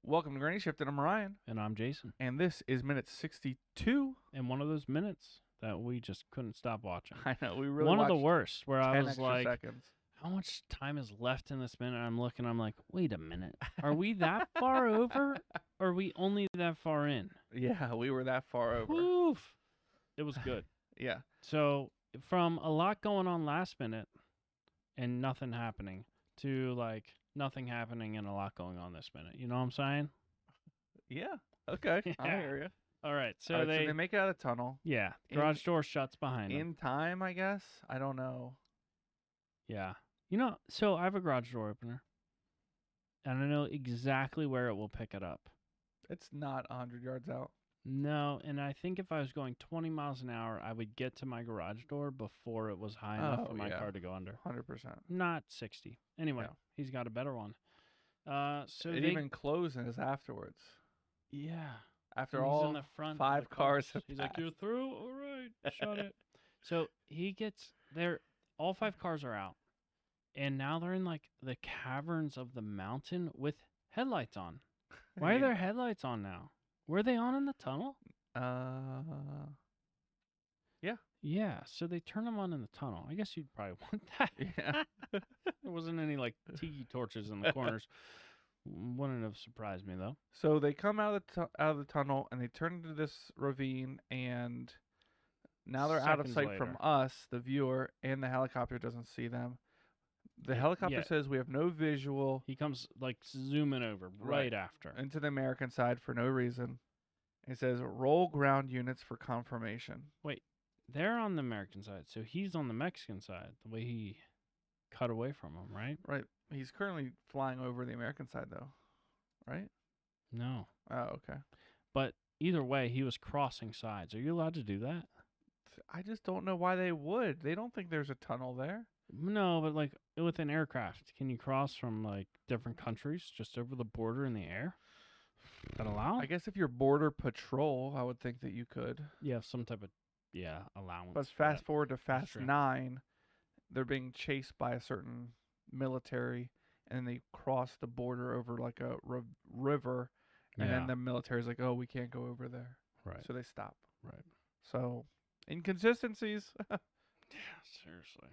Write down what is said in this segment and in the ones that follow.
Welcome to Granny Shift, and I'm Ryan. And I'm Jason. And this is minute 62. And one of those minutes that we just couldn't stop watching. I know, we really One of the watched worst, where 10 I was extra like, seconds. how much time is left in this minute? I'm looking, I'm like, wait a minute. Are we that far over? Or are we only that far in? Yeah, we were that far over. Oof. It was good. Yeah. So, from a lot going on last minute and nothing happening to like nothing happening and a lot going on this minute. You know what I'm saying? Yeah. Okay. I Yeah. hear you. All right. So, So they make it out of the tunnel. yeah, garage door shuts behind them. In time, I guess. I don't know. Yeah. You know, so I have a garage door opener, and I know exactly where it will pick it up. It's not 100 yards out. No, and I think if I was going 20 miles an hour, I would get to my garage door before it was high enough for my car to go under. 100%. Not 60. Anyway, Yeah. he's got a better one. So it they, even closes afterwards. yeah. After And all he's in the front of 5 the cars have He's like, passed. you're through? All right, shut it. So he gets there. All 5 cars are out. And now they're in like the caverns of the mountain with headlights on. Why are there headlights on now? Were they on in the tunnel? Yeah. Yeah, so they turn them on in the tunnel. I guess you'd probably want that. Yeah. There wasn't any like tiki torches in the corners. Wouldn't have surprised me though. So they come out of the tunnel and they turn into this ravine, and now they're out of Seconds sight from later. us, the viewer, and the helicopter doesn't see them. The helicopter yeah. says we have no visual He comes like zooming over right after. into the American side for no reason. It says roll ground units for confirmation. They're on the American side, so he's on the Mexican side. The way he cut away from him, right? Right. He's currently flying over the American side, though. Right? No, Oh, okay. but either way, he was crossing sides. Are you allowed to do that? I just don't know why they would. They don't think there's a tunnel there. No, but like with an aircraft, can you cross from like different countries just over the border in the air? That allow? I guess if you're border patrol, I would think that you could. You have some type of allowance. But for fast that. forward to Fast true. 9, they're being chased by a certain military, and then they cross the border over like a river, and then the military's like, oh, we can't go over there. right, So they stop. right. So, inconsistencies. Yeah, seriously.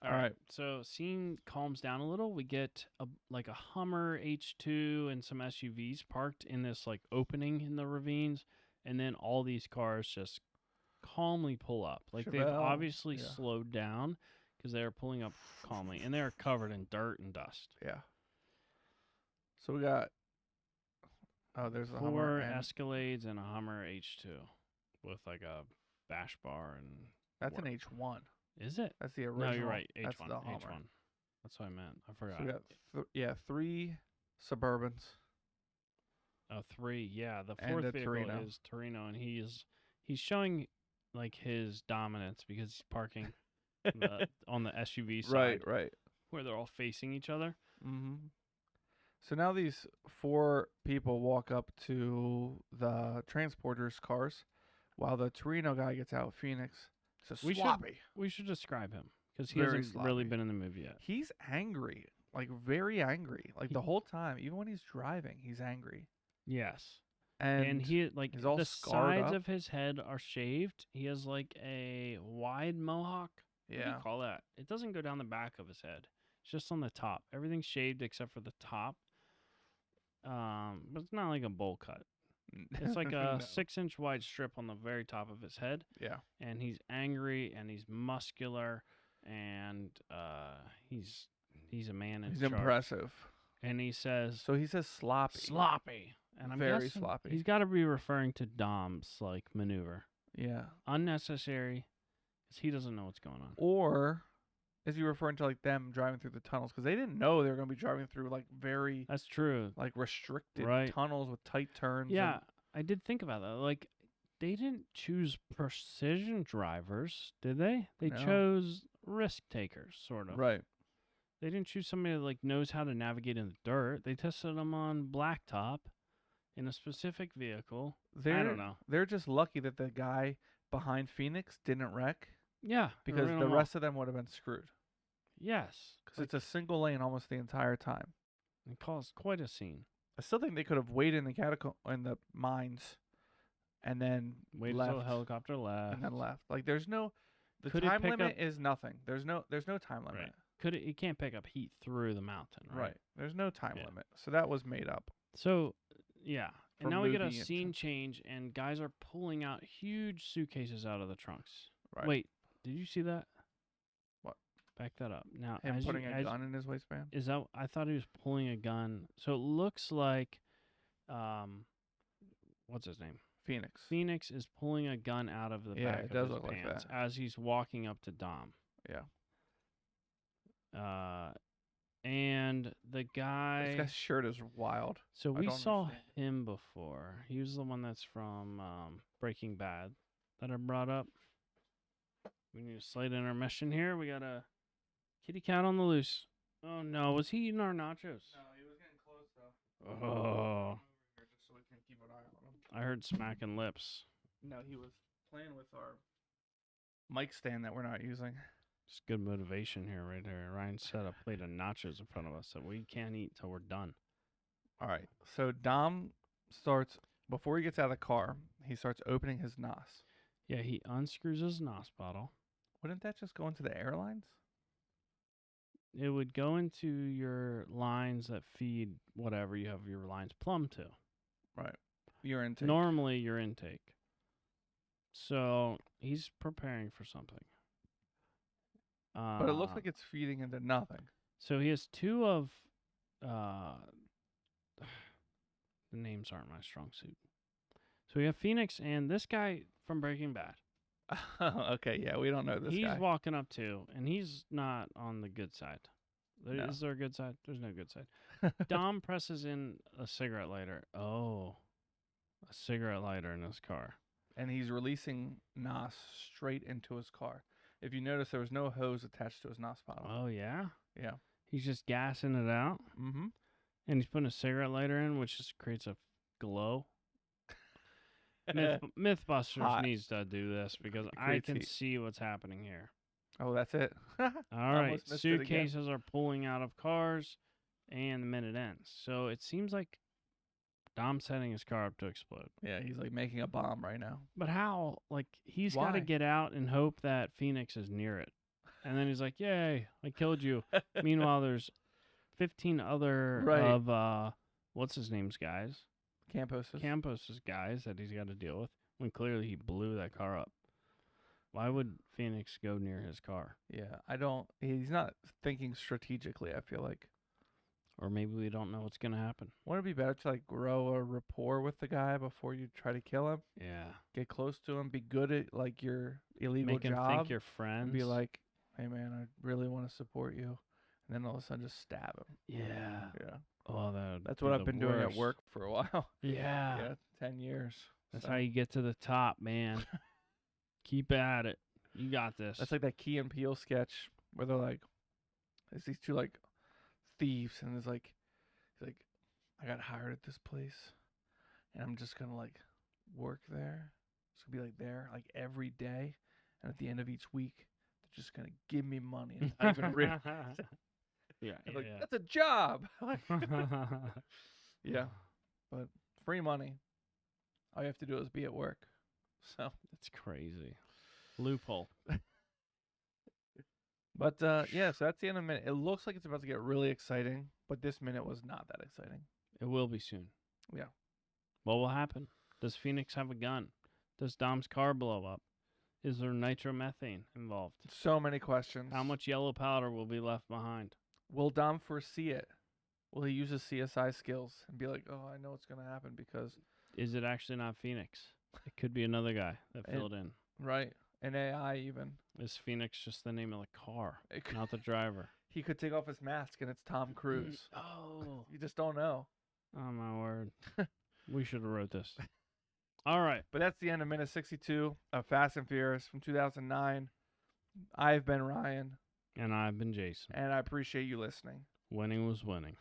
All right. So scene calms down a little. We get like a Hummer H2 and some SUVs parked in this like opening in the ravines, and then all these cars just calmly pull up. Like they've Chevelle, obviously yeah. slowed down because they are pulling up calmly, and they are covered in dirt and dust. Yeah. So we got, there's a 4 Hummer. And Escalades and a Hummer H2 with like a bash bar and. that's work. an H1. Is it? That's the original. No, you're right. That's H1. the Hummer. H1. That's what I meant. I forgot. So we got 3 Suburbans. 3. Yeah, the And fourth a vehicle Torino. is Torino, and he's showing like his dominance because he's parking on the SUV side, Right. where they're all facing each other. Mm-hmm. So now these 4 people walk up to the transporters' cars, while the Torino guy gets out. Phoenix. So We should- sloppy. We should describe him because he Very hasn't really sloppy. been in the movie yet. He's angry, like very angry, like the whole time. Even when he's driving, he's angry. Yes, And, and he like he's all the scarred sides up. of his head are shaved. He has like a wide mohawk. What do yeah, you call that? It doesn't go down the back of his head. It's just on the top. Everything's shaved except for the top. But it's not like a bowl cut. It's like a No. 6-inch wide strip on the very top of his head. Yeah, And he's angry and he's muscular and he's a man in he's charge. impressive. And he says So he says sloppy. sloppy. And I'm Very guessing sloppy. He's got to be referring to Dom's like maneuver. Yeah. Unnecessary because he doesn't know what's going on. Or is he referring to like them driving through the tunnels? Because they didn't know they were going to be driving through like very That's true. like restricted Right. tunnels with tight turns. Yeah, I did think about that. Like, they didn't choose precision drivers, did they? They No. chose risk takers, sort of. Right. They didn't choose somebody that like knows how to navigate in the dirt. They tested them on blacktop in a specific vehicle. I don't know. They're just lucky that the guy behind Phoenix didn't wreck, Yeah, they because ran the 'em off. rest of them would have been screwed. Yes, Because it's a single lane almost the entire time. it caused quite a scene. I still think they could have waited in the in the mines and then Waited till the left helicopter left. and then left. Like there's no the Could it time pick limit up? is nothing. There's no time limit. Right. Could it? It can't pick up heat through the mountain, right? There's no time Yeah. limit. So that was made up So, yeah. for And now we get a movie scene change, and guys are pulling out huge suitcases out of the trunks. Right. Wait, did you see that? What? Back that up. Now, Him as putting you, a as, gun in his waistband. is that? I thought he was pulling a gun. So it looks like, what's his name? Phoenix. Phoenix is pulling a gun out of the back it of does his look like pants that. as he's walking up to Dom. Yeah. And the guy. This guy's shirt is wild. So I we don't saw understand. him before. He was the one that's from Breaking Bad that I brought up. We need a slight intermission here. We got a kitty cat on the loose. Oh no, was he eating our nachos? No, he was getting close though. Oh, Just so we can keep an eye on him. I heard smacking lips. No, he was playing with our mic stand that we're not using. It's good motivation here, right there. Ryan set a plate of nachos in front of us that we can't eat till we're done. All right. So Dom starts before he gets out of the car. He starts opening his nos. Yeah, he unscrews his nos bottle. Wouldn't that just go into the airlines? It would go into your lines that feed whatever you have your lines plumbed to. Right. Your intake. Normally your intake. So he's preparing for something. But it looks like it's feeding into nothing. So he has two of the names aren't my strong suit. So we have Phoenix and this guy from Breaking Bad. Okay, yeah, we don't know this He's guy. walking up to, and he's not on the good side. No. Is there a good side? There's no good side. Dom presses in a cigarette lighter. Oh, a cigarette lighter in his car. And he's releasing nos straight into his car. If you notice, there was no hose attached to his nos bottle. Oh, yeah? Yeah. He's just gassing it out? Mm-hmm. And he's putting a cigarette lighter in, which just creates a glow. Mythbusters Hot. needs to do this because I creates can heat. see what's happening here. Oh, that's it. All right, Almost missed it again. suitcases are pulling out of cars, and the minute ends. So it seems like Dom's setting his car up to explode. Yeah, he's like making a bomb right now. But how? Like, he's got to Why? get out and hope that Phoenix is near it. And then he's like, yay, I killed you. Meanwhile, there's 15 other of, what's his name's guys? Campos's guys that he's got to deal with when clearly he blew that car up. Why would Phoenix go near his car? Yeah, he's not thinking strategically, I feel like. Or maybe we don't know what's going to happen. Wouldn't it be better to like grow a rapport with the guy before you try to kill him? Yeah. Get close to him, be good at like your illegal Make him job. think you're friends. And be like, hey man, I really want to support you. And then all of a sudden just stab him. yeah. Yeah. Oh, that's what I've been doing at work for a while. Yeah. Yeah, 10 years. That's So. how you get to the top, man. Keep at it. You got this. That's like that Key and Peele sketch where they're like, there's these two like thieves, and there's like, he's like, I got hired at this place, and I'm just gonna like work there. It's gonna be like there like every day, and at the end of each week, they're just gonna give me money and not even realize it. Yeah, Like, that's a job. yeah. Yeah, but free money. All you have to do is be at work. So That's crazy. Loophole. But yeah, so that's the end of the minute. It looks like it's about to get really exciting, but this minute was not that exciting. It will be soon. Yeah. What will happen? Does Phoenix have a gun? Does Dom's car blow up? Is there nitromethane involved? So many questions. How much yellow powder will be left behind? Will Dom foresee it? Will he use his CSI skills and be like, oh, I know what's going to happen because... Is it actually not Phoenix? It could be another guy that filled in. Right. An AI even. Is Phoenix just the name of the car, Could, not the driver? he could take off his mask and it's Tom Cruise. Oh. You just don't know. Oh, my word. We should have wrote this. All right. But that's the end of minute 62 of Fast and Furious from 2009. I've been Ryan. And I've been Jason. And I appreciate you listening. Winning was winning.